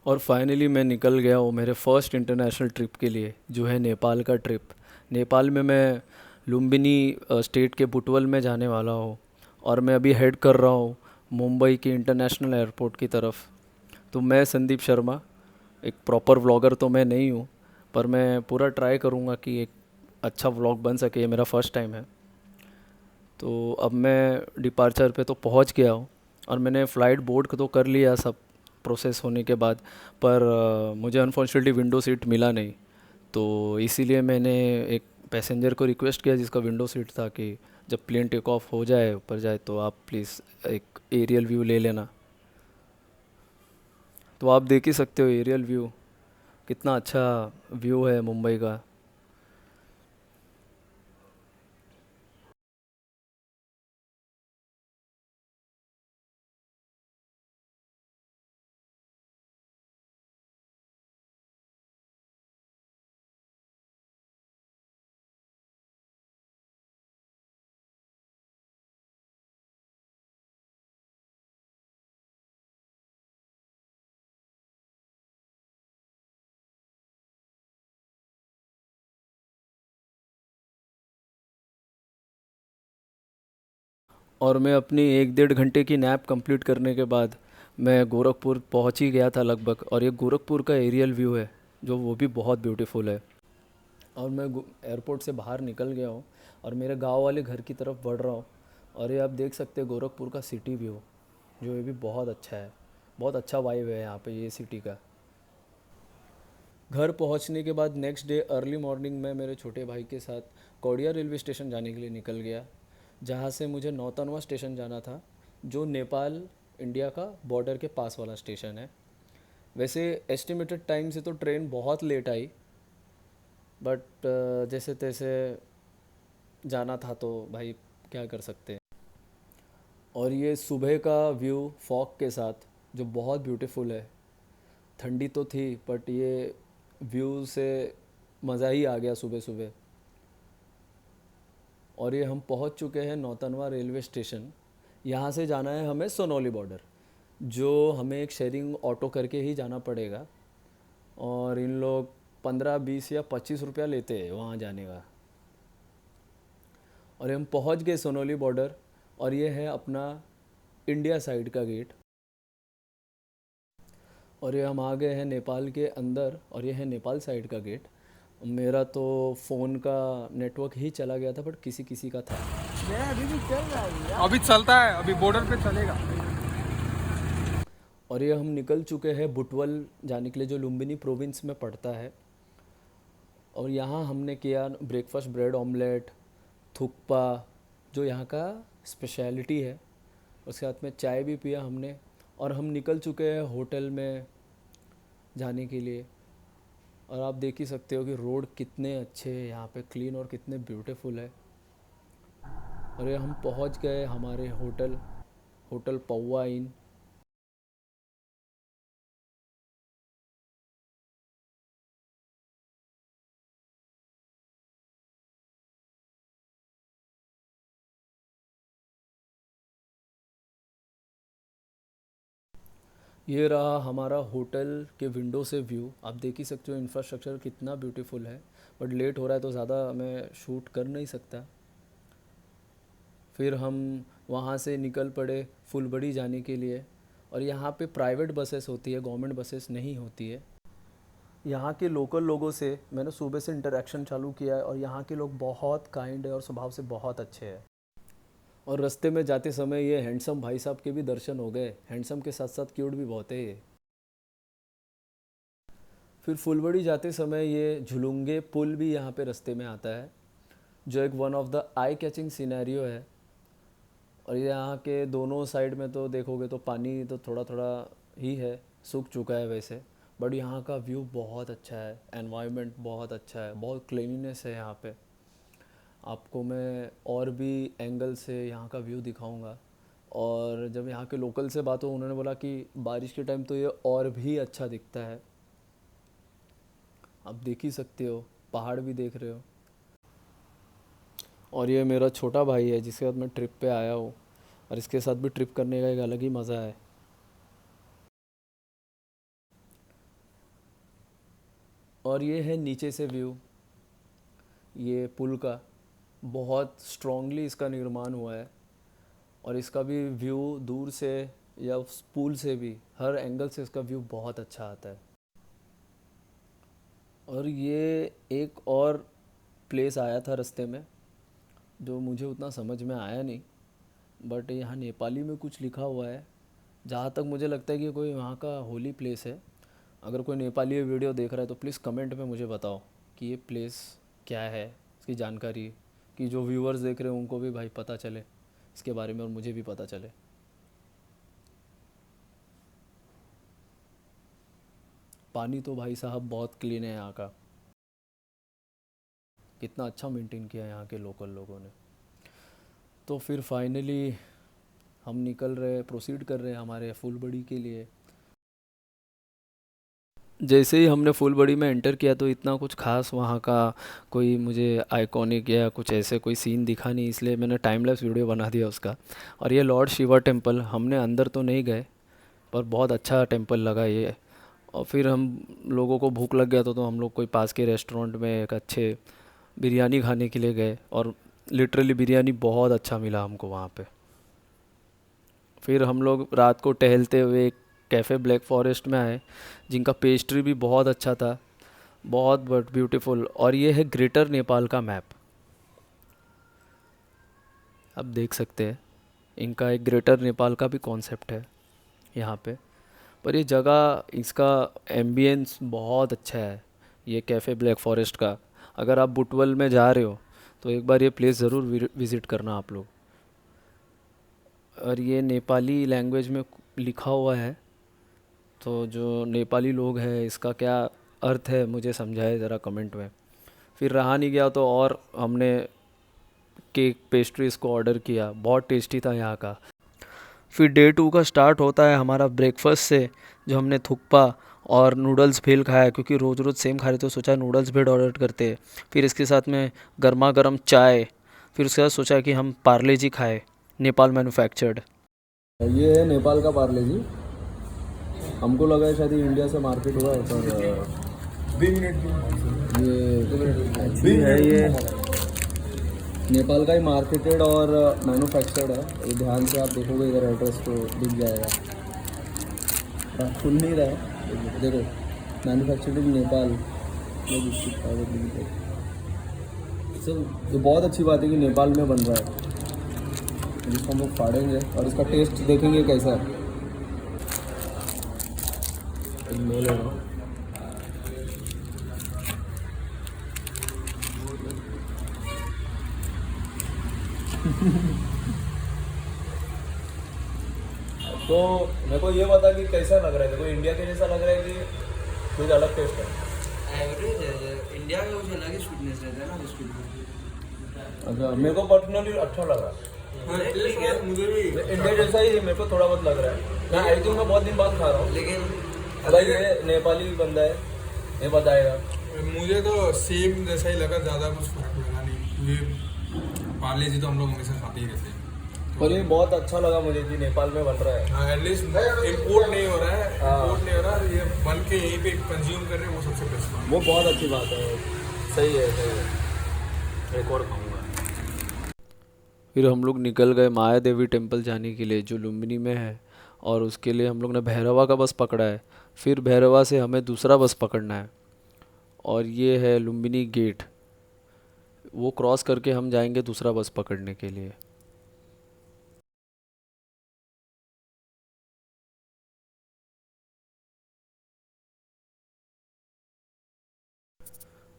और फाइनली मैं निकल गया हूँ मेरे फर्स्ट इंटरनेशनल ट्रिप के लिए, जो है नेपाल का ट्रिप। नेपाल में मैं लुम्बिनी स्टेट के बुटवल में जाने वाला हूँ। और मैं अभी हेड कर रहा हूँ मुंबई के इंटरनेशनल एयरपोर्ट की तरफ। तो मैं संदीप शर्मा, एक प्रॉपर व्लॉगर तो मैं नहीं हूँ, पर मैं पूरा ट्राई करूँगा कि एक अच्छा व्लॉग बन सके। ये मेरा फर्स्ट टाइम है। तो अब मैं डिपार्चर पे तो पहुंच गया हूँ, और मैंने फ़्लाइट बोर्ड तो कर लिया सब प्रोसेस होने के बाद। पर मुझे अनफॉर्चुनेटली विंडो सीट मिला नहीं। तो इसीलिए मैंने एक पैसेंजर को रिक्वेस्ट किया जिसका विंडो सीट था, कि जब प्लेन टेक ऑफ हो जाए, ऊपर जाए, तो आप प्लीज़ एक एरियल व्यू ले लेना। तो आप देख ही सकते हो एरियल व्यू, कितना अच्छा व्यू है मुंबई का। और मैं अपनी 1 डेढ़ घंटे की नैप कंप्लीट करने के बाद मैं गोरखपुर पहुंच ही गया था लगभग। और ये गोरखपुर का एरियल व्यू है, जो वो भी बहुत ब्यूटीफुल है। और मैं एयरपोर्ट से बाहर निकल गया हूँ, और मेरे गांव वाले घर की तरफ बढ़ रहा हूँ। और ये आप देख सकते हैं गोरखपुर का सिटी व्यू, जो ये भी बहुत अच्छा है। बहुत अच्छा वाइब है यहाँ पे ये सिटी का। घर पहुँचने के बाद नेक्स्ट डे अर्ली मॉर्निंग में मेरे छोटे भाई के साथ कौड़िया रेलवे स्टेशन जाने के लिए निकल गया, जहाँ से मुझे नौतनवा स्टेशन जाना था, जो नेपाल इंडिया का बॉर्डर के पास वाला स्टेशन है। वैसे एस्टिमेटेड टाइम से तो ट्रेन बहुत लेट आई, बट जैसे तैसे जाना था तो भाई क्या कर सकते हैं। और ये सुबह का व्यू फॉग के साथ, जो बहुत ब्यूटीफुल है। ठंडी तो थी, बट ये व्यू से मज़ा ही आ गया सुबह सुबह। और ये हम पहुंच चुके हैं नौतनवा रेलवे स्टेशन। यहाँ से जाना है हमें सोनौली बॉर्डर, जो हमें एक शेयरिंग ऑटो करके ही जाना पड़ेगा। और इन लोग 15 20 या 25 रुपया लेते हैं वहाँ जाने का। और हम पहुँच गए सोनौली बॉर्डर। और ये है अपना इंडिया साइड का गेट। और ये हम आ गए हैं नेपाल के अंदर, और ये है नेपाल साइड का गेट। मेरा तो फ़ोन का नेटवर्क ही चला गया था, बट किसी किसी का था। मेरा अभी भी चल रहा है यार। अभी चलता है, अभी बॉर्डर पे चलेगा। और ये हम निकल चुके हैं बुटवल जाने के लिए, जो लुम्बिनी प्रोविंस में पड़ता है। और यहाँ हमने किया ब्रेकफास्ट, ब्रेड ऑमलेट, थुक्पा, जो यहाँ का स्पेशलिटी है। उसके साथ में चाय भी पिया हमने। और हम निकल चुके हैं होटल में जाने के लिए। और आप देख ही सकते हो कि रोड कितने अच्छे हैं यहाँ पे, क्लीन और कितने ब्यूटीफुल है। और ये हम पहुँच गए हमारे होटल, होटल पौवा इन। ये रहा हमारा होटल के विंडो से व्यू। आप देख ही सकते हो इंफ्रास्ट्रक्चर कितना ब्यूटीफुल है। बट लेट हो रहा है तो ज़्यादा मैं शूट कर नहीं सकता। फिर हम वहाँ से निकल पड़े फुलबड़ी जाने के लिए। और यहाँ पे प्राइवेट बसेस होती है, गवर्नमेंट बसेस नहीं होती है। यहाँ के लोकल लोगों से मैंने सुबह से इंटरेक्शन चालू किया है, और यहाँ के लोग बहुत काइंड है और स्वभाव से बहुत अच्छे हैं। और रास्ते में जाते समय ये हैंडसम भाई साहब के भी दर्शन हो गए। हैंडसम के साथ साथ क्यूट भी बहुत है ये। फिर फुलबड़ी जाते समय ये झुलुंगे पुल भी यहाँ पे रास्ते में आता है, जो एक one of the eye catching scenario है। और ये यहाँ के दोनों साइड में तो देखोगे तो पानी तो थोड़ा थोड़ा ही है, सूख चुका है वैसे। बट यहाँ का व्यू बहुत अच्छा है, एनवायरनमेंट बहुत अच्छा है, बहुत क्लीननेस है यहाँ पे। आपको मैं और भी एंगल से यहाँ का व्यू दिखाऊंगा। और जब यहाँ के लोकल से बात हो, उन्होंने बोला कि बारिश के टाइम तो ये और भी अच्छा दिखता है। आप देख ही सकते हो, पहाड़ भी देख रहे हो। और ये मेरा छोटा भाई है जिसके साथ मैं ट्रिप पे आया हूँ। और इसके साथ भी ट्रिप करने का एक अलग ही मज़ा है। और ये है नीचे से व्यू, ये पुल का बहुत स्ट्रांगली इसका निर्माण हुआ है। और इसका भी व्यू दूर से या उस पुल से भी हर एंगल से इसका व्यू बहुत अच्छा आता है। और ये एक और प्लेस आया था रास्ते में जो मुझे उतना समझ में आया नहीं, बट यहाँ नेपाली में कुछ लिखा हुआ है। जहाँ तक मुझे लगता है कि कोई वहाँ का होली प्लेस है। अगर कोई नेपाली ये वीडियो देख रहा है तो प्लीज़ कमेंट में मुझे बताओ कि ये प्लेस क्या है, इसकी जानकारी, कि जो व्यूअर्स देख रहे हैं उनको भी भाई पता चले इसके बारे में और मुझे भी पता चले। पानी तो भाई साहब बहुत क्लीन है यहाँ का, कितना अच्छा मेंटेन किया है यहाँ के लोकल लोगों ने। तो फिर फाइनली हम निकल रहे, प्रोसीड कर रहे हैं हमारे फुलबड़ी के लिए। जैसे ही हमने फुलबड़ी में एंटर किया तो इतना कुछ खास वहाँ का कोई मुझे आइकॉनिक या कुछ ऐसे कोई सीन दिखा नहीं, इसलिए मैंने टाइम लैप्स वीडियो बना दिया उसका। और ये लॉर्ड शिवा टेम्पल, हमने अंदर तो नहीं गए पर बहुत अच्छा टेम्पल लगा ये। और फिर हम लोगों को भूख लग गया तो हम लोग कोई पास के रेस्टोरेंट में एक अच्छे बिरयानी खाने के लिए गए और लिटरली बिरयानी बहुत अच्छा मिला हमको वहाँ पे। फिर हम लोग रात को टहलते हुए एक कैफ़े ब्लैक फॉरेस्ट में आए जिनका पेस्ट्री भी बहुत अच्छा था, बहुत बट ब्यूटीफुल। और ये है ग्रेटर नेपाल का मैप, आप देख सकते हैं इनका एक ग्रेटर नेपाल का भी कॉन्सेप्ट है यहाँ पे। पर ये जगह, इसका एम्बियंस बहुत अच्छा है ये कैफ़े ब्लैक फॉरेस्ट का। अगर आप बुटवल में जा रहे हो तो एक बार ये प्लेस ज़रूर विज़िट करना आप लोग। और ये नेपाली लैंग्वेज में लिखा हुआ है, तो जो नेपाली लोग हैं इसका क्या अर्थ है मुझे समझाए ज़रा कमेंट में। फिर रहा नहीं गया तो और हमने केक पेस्ट्रीज़ को ऑर्डर किया, बहुत टेस्टी था यहाँ का। फिर डे 2 का स्टार्ट होता है हमारा ब्रेकफास्ट से, जो हमने थुक्पा और नूडल्स भेल खाया, क्योंकि रोज़ रोज़ सेम खा रहे थे, सोचा नूडल्स भेल ऑर्डर करते हैं। फिर इसके साथ में गर्मा गर्म चाय। फिर उसके बाद सोचा कि हम पार्ले जी खाए, नेपाल मैन्युफैक्चर्ड। ये है नेपाल का पार्ले जी। हमको लगा है शायद ये इंडिया से मार्केट हुआ है, पर ये अच्छी है, ये नेपाल का ही मार्केटेड और मैन्युफैक्चर्ड है। ये ध्यान से आप देखोगे इधर एड्रेस तो दिख जाएगा, खुल नहीं रहा है देखो, मैन्युफैक्चर्ड इन नेपाल। सर ये बहुत अच्छी बात है कि नेपाल में बन रहा है, जिसको हम लोग फाड़ेंगे और इसका टेस्ट देखेंगे कैसा है। ले ले रहा हूँ। तो मेरे को ये बता कि कैसा लग रहा है, देखो इंडिया के जैसा लग रहा है कि कुछ अलग टेस्ट है। एवरेज है, इंडिया का कुछ अलग ही स्वीटनेस रहता है ना बिस्किट में। अच्छा, मेरे को पर्सनली अच्छा लगा। हाँ ठीक है, मुझे भी इंडिया जैसा ही मेरे को थोड़ा बहुत लग रहा है। मैं आई थिंक मैं बहुत दिन बाद खा रहा हूँ, लेकिन भाई ये नेपाली बंदा है, ये बताएगा। मुझे तो सेम जैसा ही लगा, ज़्यादा कुछ फर्क लगा नहीं। ये पार्ले जी तो हम लोग हमेशा खाते ही रहते हैं, पर ये बहुत अच्छा लगा मुझे कि नेपाल में बन रहा है। हाँ एटलीस्ट इम्पोर्ट नहीं हो रहा है, इम्पोर्ट नहीं हो रहा है, ये बन के यहीं पे कंज्यूम कर रहे हैं, वो सबसे बेस्ट बात। वो बहुत अच्छी बात है, सही है सही है। एक और खाऊंगा। फिर हम लोग निकल गए माया देवी टेम्पल जाने के लिए, जो लुम्बिनी में है। और उसके लिए हम लोग ने भैरवा का बस पकड़ा है। फिर भैरवा से हमें दूसरा बस पकड़ना है, और ये है लुम्बिनी गेट, वो क्रॉस करके हम जाएंगे दूसरा बस पकड़ने के लिए।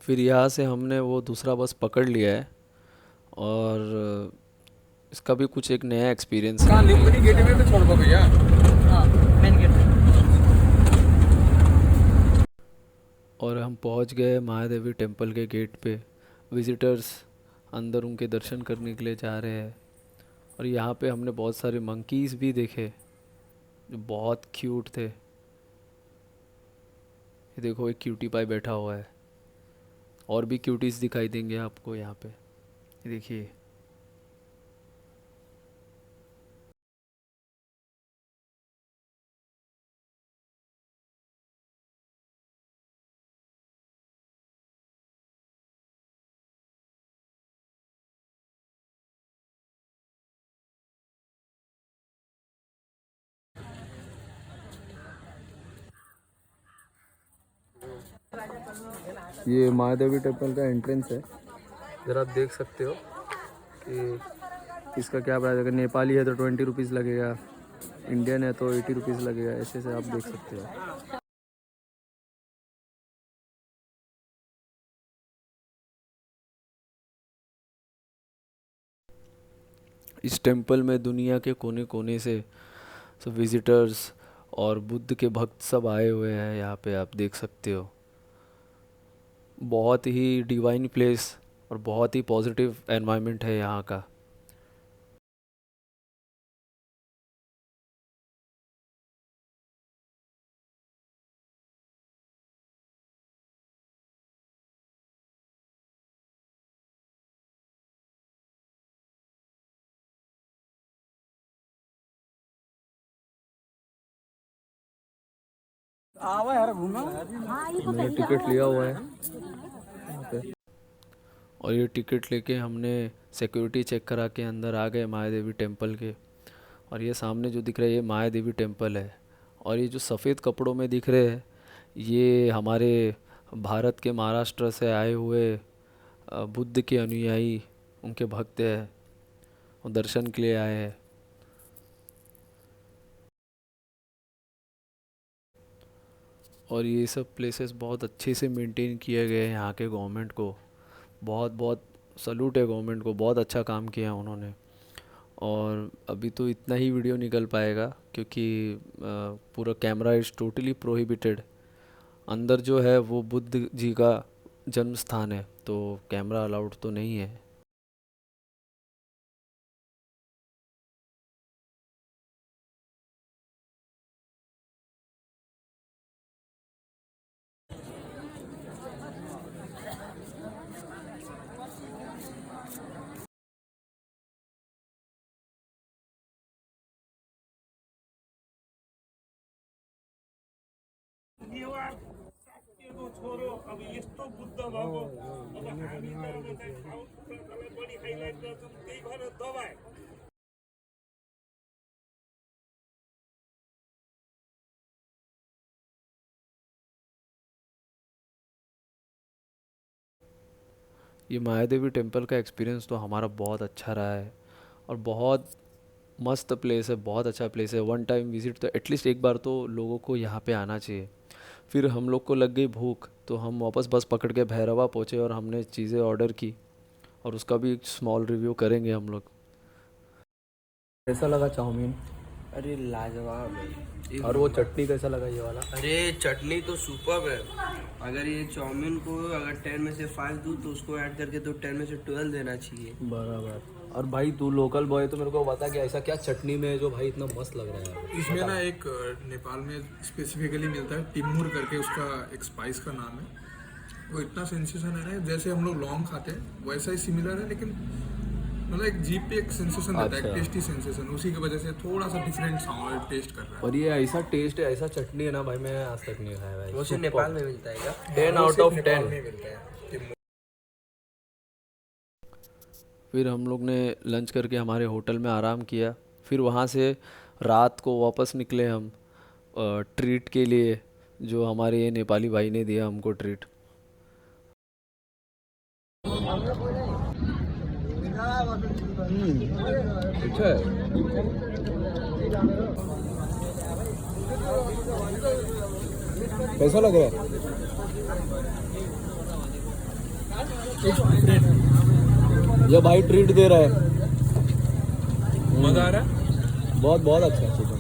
फिर यहाँ से हमने वो दूसरा बस पकड़ लिया है, और इसका भी कुछ एक नया एक्सपीरियंस कहाँ है। लुम्बिनी गेटवे पे छोड़ दो भैया। हाँ मेन गेट। और हम पहुँच गए महादेवी टेम्पल के गेट पे। विजिटर्स अंदर उनके दर्शन करने के लिए जा रहे हैं। और यहाँ पे हमने बहुत सारे मंकीज़ भी देखे जो बहुत क्यूट थे। ये देखो एक क्यूटी पाई बैठा हुआ है, और भी क्यूटीज दिखाई देंगे आपको यहाँ पे, ये देखिए। ये महादेवी टेम्पल का एंट्रेंस है, ज़रा आप देख सकते हो कि इसका क्या प्राइस है। अगर नेपाली है तो 20 रुपीज़ लगेगा, इंडियन है तो 80 रुपीज़ लगेगा, ऐसे से आप देख सकते हो। इस टेम्पल में दुनिया के कोने कोने से सब विजिटर्स और बुद्ध के भक्त सब आए हुए हैं, यहाँ पे आप देख सकते हो। बहुत ही डिवाइन प्लेस और बहुत ही पॉजिटिव एनवायरनमेंट है यहाँ का। मैंने टिकट लिया हुआ है यहाँ पे, और ये टिकट लेके हमने सिक्योरिटी चेक करा के अंदर आ गए माया देवी टेम्पल के। और ये सामने जो दिख रहा है ये माया देवी टेम्पल है, और ये जो सफ़ेद कपड़ों में दिख रहे हैं ये हमारे भारत के महाराष्ट्र से आए हुए बुद्ध के अनुयायी, उनके भक्त हैं, वो दर्शन के लिए आए हैं। और ये सब प्लेसेस बहुत अच्छे से मेंटेन किए गए हैं यहाँ के गवर्नमेंट को। बहुत बहुत सल्यूट है गवर्नमेंट को, बहुत अच्छा काम किया उन्होंने। और अभी तो इतना ही वीडियो निकल पाएगा क्योंकि पूरा कैमरा इज़ टोटली प्रोहिबिटेड। अंदर जो है वो बुद्ध जी का जन्म स्थान है, तो कैमरा अलाउड तो नहीं है। छोरो अब यस्तो बुद्ध भएको अब हामी त अब चाहिँ खाउलाई बढी हाइलाइट गर्छौँ, त्यही भएर दबाए। ये मायादेवी टेम्पल का एक्सपीरियंस तो हमारा बहुत अच्छा रहा है, और बहुत मस्त प्लेस है, बहुत अच्छा प्लेस है। वन टाइम विज़िट तो एटलीस्ट एक बार तो लोगों को यहाँ पे आना चाहिए। फिर हम लोग को लग गई भूख, तो हम वापस बस पकड़ के भैरवा पहुँचे और हमने चीज़ें ऑर्डर की, और उसका भी एक स्मॉल रिव्यू करेंगे हम लोग। कैसा लगा चाउमीन? अरे लाजवाब है। और वो चटनी कैसा लगा ये वाला? अरे चटनी तो सुपर्ब है। अगर ये चाउमीन को अगर 10 में से 5 दूँ तो उसको ऐड करके तो 10 में से 12 देना चाहिए। बराबर। और भाई तू लोकल बॉय तो मेरे को बता कि ऐसा क्या चटनी में है जो भाई इतना मस्त लग रहा है? इसमें ना एक नेपाल में स्पेसिफिकली मिलता है टिम्मुर करके, उसका एक स्पाइस का नाम है। वो इतना सेंसेशन है ना, जैसे हम लोग लौंग खाते हैं वैसा ही सिमिलर है, लेकिन मतलब एक जीभ पे एक सेंसेशन देता है, एक अच्छा। Tasty sensation. उसी की वजह से थोड़ा सा डिफरेंट साउंड टेस्ट कर रहा है। और ये ऐसा टेस्ट है, ऐसा चटनी है ना भाई, मैं आज तक नहीं खाया भाई। वो सिर्फ नेपाल में मिलता है क्या? 10 वो आउट सिर्फ ऑफ नेपाल 10। में मिलता है टिम्मुर। फिर हम लोग ने लंच करके हमारे होटल में आराम किया। फिर वहाँ से रात को वापस निकले हम ट्रीट के लिए, जो हमारे ये नेपाली भाई ने दिया हमको ट्रीट। अच्छा है। कैसा लग रहा है? ये भाई ट्रीट दे रहा है। मजा आ रहा है? बहुत बहुत अच्छा है चिकन।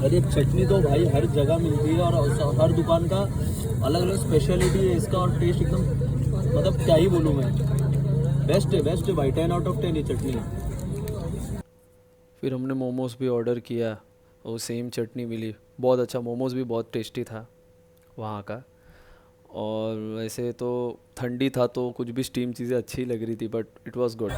और ये चटनी तो भाई हर जगह मिलती है, और हर दुकान का अलग अलग स्पेशलिटी है इसका, और टेस्ट एकदम मतलब क्या ही बोलूँ मैं, बेस्ट है भाई। 10 आउट ऑफ 10 ये चटनी है। फिर हमने मोमोज भी ऑर्डर किया, वो सेम चटनी मिली, बहुत अच्छा। मोमोज भी बहुत टेस्टी था वहाँ का। और वैसे तो ठंडी था तो कुछ भी स्टीम चीज़ें अच्छी लग रही थी, बट इट वाज गुड।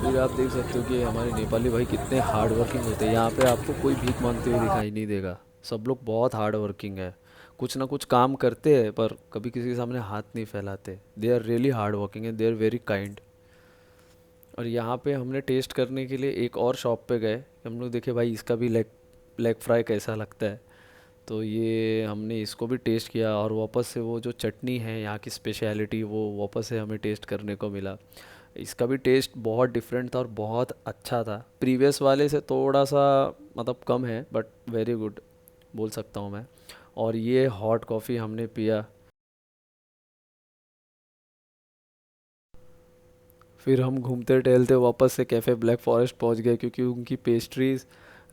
फिर आप देख सकते हो कि हमारे नेपाली भाई कितने हार्ड वर्किंग होते हैं। यहाँ पे आपको कोई भीख मांगते हुए दिखाई नहीं देगा। सब लोग बहुत हार्ड वर्किंग है, कुछ ना कुछ काम करते हैं पर कभी किसी के सामने हाथ नहीं फैलाते। They are really hard working and they are very kind. और यहाँ पे हमने टेस्ट करने के लिए एक और शॉप पे गए। हम लोग देखे भाई इसका भी लेग फ्राई कैसा लगता है, तो ये हमने इसको भी टेस्ट किया, और वापस से वो जो चटनी है यहाँ की स्पेशलिटी, वो वापस से हमें टेस्ट करने को मिला। इसका भी टेस्ट बहुत डिफरेंट था और बहुत अच्छा था, प्रीवियस वाले से थोड़ा सा मतलब कम है, बट वेरी गुड बोल सकता हूँ मैं। और ये हॉट कॉफ़ी हमने पिया। फिर हम घूमते टहलते वापस से कैफ़े ब्लैक फॉरेस्ट पहुंच गए, क्योंकि उनकी पेस्ट्रीज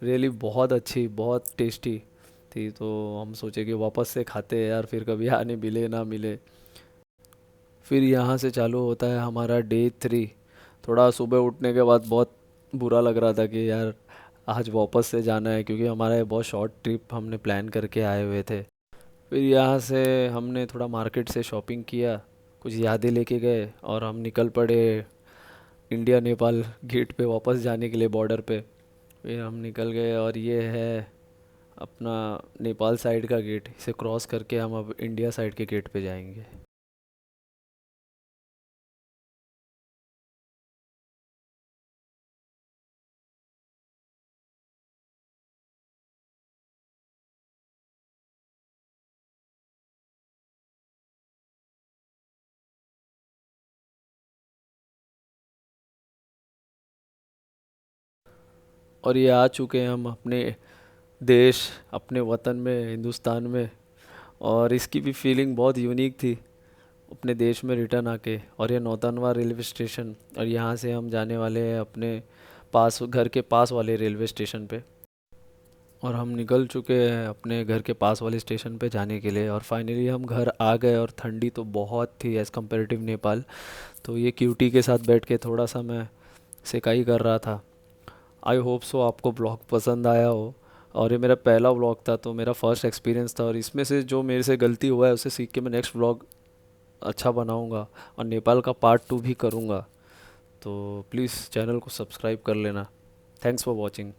रियली बहुत अच्छी, बहुत टेस्टी थी। तो हम सोचे कि वापस से खाते हैं यार, फिर कभी आने मिले ना मिले। फिर यहाँ से चालू होता है हमारा डे 3। थोड़ा सुबह उठने के बाद बहुत बुरा लग रहा था कि यार आज वापस से जाना है, क्योंकि हमारा ये बहुत शॉर्ट ट्रिप हमने प्लान करके आए हुए थे। फिर यहाँ से हमने थोड़ा मार्केट से शॉपिंग किया, कुछ यादें लेके गए, और हम निकल पड़े इंडिया नेपाल गेट पे वापस जाने के लिए, बॉर्डर पे। फिर हम निकल गए, और ये है अपना नेपाल साइड का गेट। इसे क्रॉस करके हम अब इंडिया साइड के गेट पे जाएंगे। और ये आ चुके हैं हम अपने देश, अपने वतन में, हिंदुस्तान में। और इसकी भी फीलिंग बहुत यूनिक थी अपने देश में रिटर्न आके। और ये नौतनवा रेलवे स्टेशन, और यहाँ से हम जाने वाले हैं अपने पास, घर के पास वाले रेलवे स्टेशन पे। और हम निकल चुके हैं अपने घर के पास वाले स्टेशन पे जाने के लिए, और फाइनली हम घर आ गए। और ठंडी तो बहुत थी एज़ कम्पेरेटिव नेपाल। तो ये क्यूटी के साथ बैठ के थोड़ा सा मैं सेकाई कर रहा था। आई होप सो आपको ब्लॉग पसंद आया हो। और ये मेरा पहला व्लॉग था, तो मेरा फर्स्ट एक्सपीरियंस था, और इसमें से जो मेरे से गलती हुआ है उसे सीख के मैं नेक्स्ट व्लॉग अच्छा बनाऊंगा, और नेपाल का पार्ट 2 भी करूंगा। तो प्लीज़ चैनल को सब्सक्राइब कर लेना। Thanks for watching.